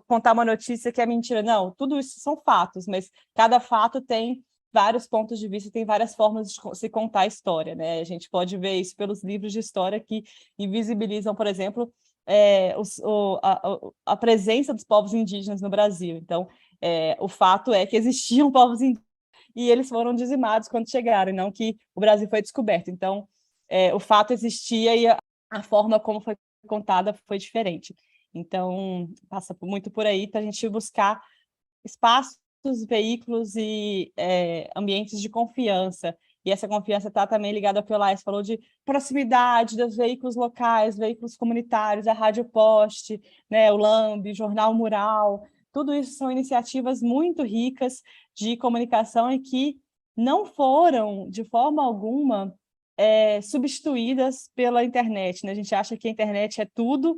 contar uma notícia que é mentira. Não, tudo isso são fatos, mas cada fato tem vários pontos de vista, tem várias formas de se contar a história, né? A gente pode ver isso pelos livros de história que invisibilizam, por exemplo, a presença dos povos indígenas no Brasil. Então, o fato é que existiam povos indígenas e eles foram dizimados quando chegaram, e não que o Brasil foi descoberto. Então, o fato existia e a forma como foi contada foi diferente. Então, passa muito por aí para a gente buscar espaços, veículos e ambientes de confiança. E essa confiança está também ligada ao que o Laércio falou de proximidade dos veículos locais, veículos comunitários, a Rádio Poste, né, o LAMB, Jornal Mural. Tudo isso são iniciativas muito ricas de comunicação e que não foram, de forma alguma, substituídas pela internet, né? A gente acha que a internet é tudo,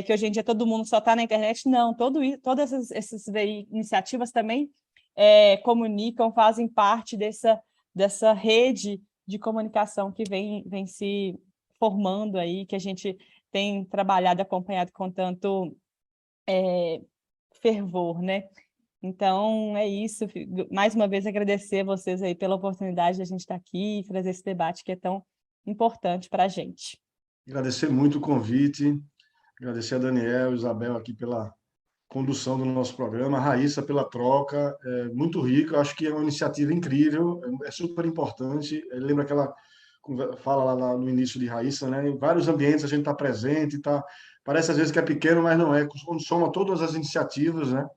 que hoje em dia todo mundo só está na internet. Não, todas essas iniciativas também comunicam, fazem parte dessa rede de comunicação que vem se formando aí, que a gente tem trabalhado, acompanhado com tanto fervor, né? Então, é isso. Mais uma vez, agradecer a vocês aí pela oportunidade de a gente estar aqui e trazer esse debate que é tão importante para a gente. Agradecer muito o convite, agradecer a Daniel, Isabel aqui pela condução do nosso programa, a Raíssa pela troca, muito rica, acho que é uma iniciativa incrível, é super importante, lembra aquela fala lá no início de Raíssa, né? Em vários ambientes a gente está presente, tá, parece às vezes que é pequeno, mas não é, quando soma todas as iniciativas, né?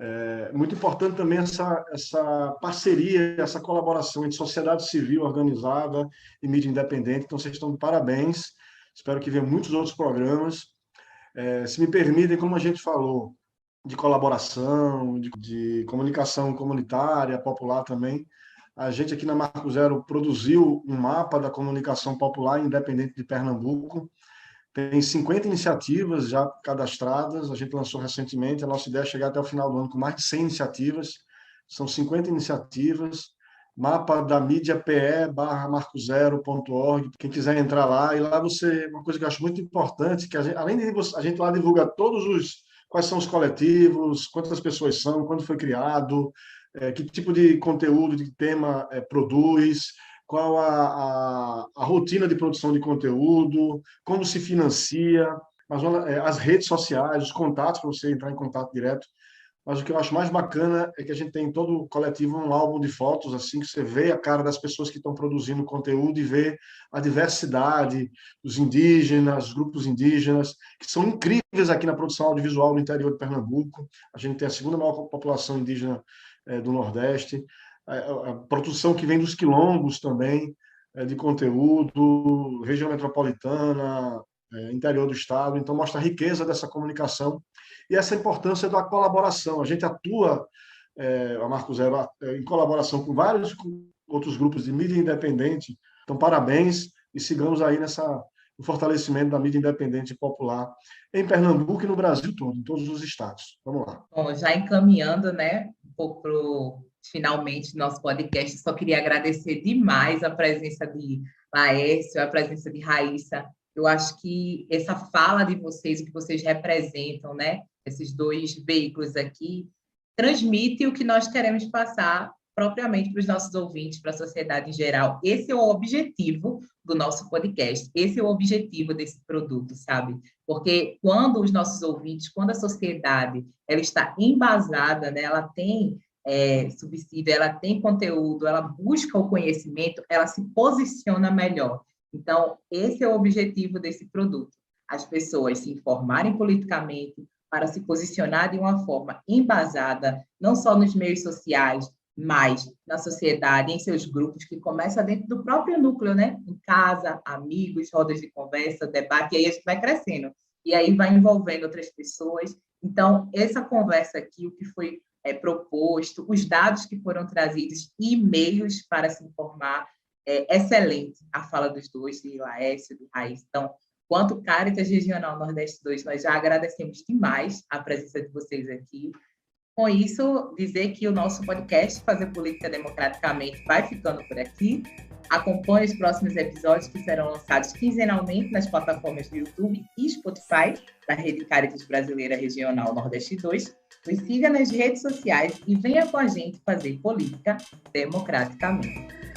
É muito importante também essa parceria, essa colaboração entre sociedade civil organizada e mídia independente. Então, vocês estão de parabéns. Espero que venham muitos outros programas. Se me permitem, como a gente falou, de colaboração, de comunicação comunitária, popular também, a gente aqui na Marco Zero produziu um mapa da comunicação popular independente de Pernambuco. Tem 50 iniciativas já cadastradas, a gente lançou recentemente, a nossa ideia é chegar até o final do ano com mais de 100 iniciativas, são 50 iniciativas, mapa da mídia pe/marcozero.org, quem quiser entrar lá, e lá você, uma coisa que eu acho muito importante, que além de a gente lá divulga quais são os coletivos, quantas pessoas são, quando foi criado, que tipo de conteúdo, de tema produz, qual a rotina de produção de conteúdo, como se financia, as redes sociais, os contatos, para você entrar em contato direto. Mas o que eu acho mais bacana é que a gente tem em todo o coletivo um álbum de fotos, assim, que você vê a cara das pessoas que estão produzindo conteúdo e vê a diversidade dos indígenas, os grupos indígenas, que são incríveis aqui na produção audiovisual no interior de Pernambuco. A gente tem a segunda maior população indígena do Nordeste. A produção que vem dos quilombos também, de conteúdo, região metropolitana, interior do estado. Então, mostra a riqueza dessa comunicação e essa importância da colaboração. A gente atua, a Marco Zero, em colaboração com vários outros grupos de mídia independente. Então, parabéns e sigamos aí no fortalecimento da mídia independente e popular em Pernambuco e no Brasil todo, em todos os estados. Vamos lá. Bom, já encaminhando, né, um pouco para finalmente nosso podcast, só queria agradecer demais a presença de Laércio, a presença de Raíssa. Eu acho que essa fala de vocês, o que vocês representam, né, esses dois veículos aqui, transmite o que nós queremos passar propriamente para os nossos ouvintes, para a sociedade em geral. Esse é o objetivo do nosso podcast, esse é o objetivo desse produto, sabe? Porque quando os nossos ouvintes, quando a sociedade ela está embasada, né, ela tem subsídio, ela tem conteúdo, ela busca o conhecimento, ela se posiciona melhor. Então, esse é o objetivo desse produto. As pessoas se informarem politicamente para se posicionar de uma forma embasada, não só nos meios sociais, mas na sociedade, em seus grupos, que começa dentro do próprio núcleo, né? Em casa, amigos, rodas de conversa, debate, e aí a gente vai crescendo. E aí vai envolvendo outras pessoas. Então, essa conversa aqui, o que foi proposto, os dados que foram trazidos e e-mails para se informar, excelente a fala dos dois, de Laércio, de Raíssa. Então, quanto Cáritas Regional Nordeste 2, nós já agradecemos demais a presença de vocês aqui. Com isso, dizer que o nosso podcast, Fazer Política Democraticamente, vai ficando por aqui. Acompanhe os próximos episódios que serão lançados quinzenalmente nas plataformas do YouTube e Spotify da Rede Cáritas Brasileira Regional Nordeste 2. Nos siga nas redes sociais e venha com a gente fazer política democraticamente.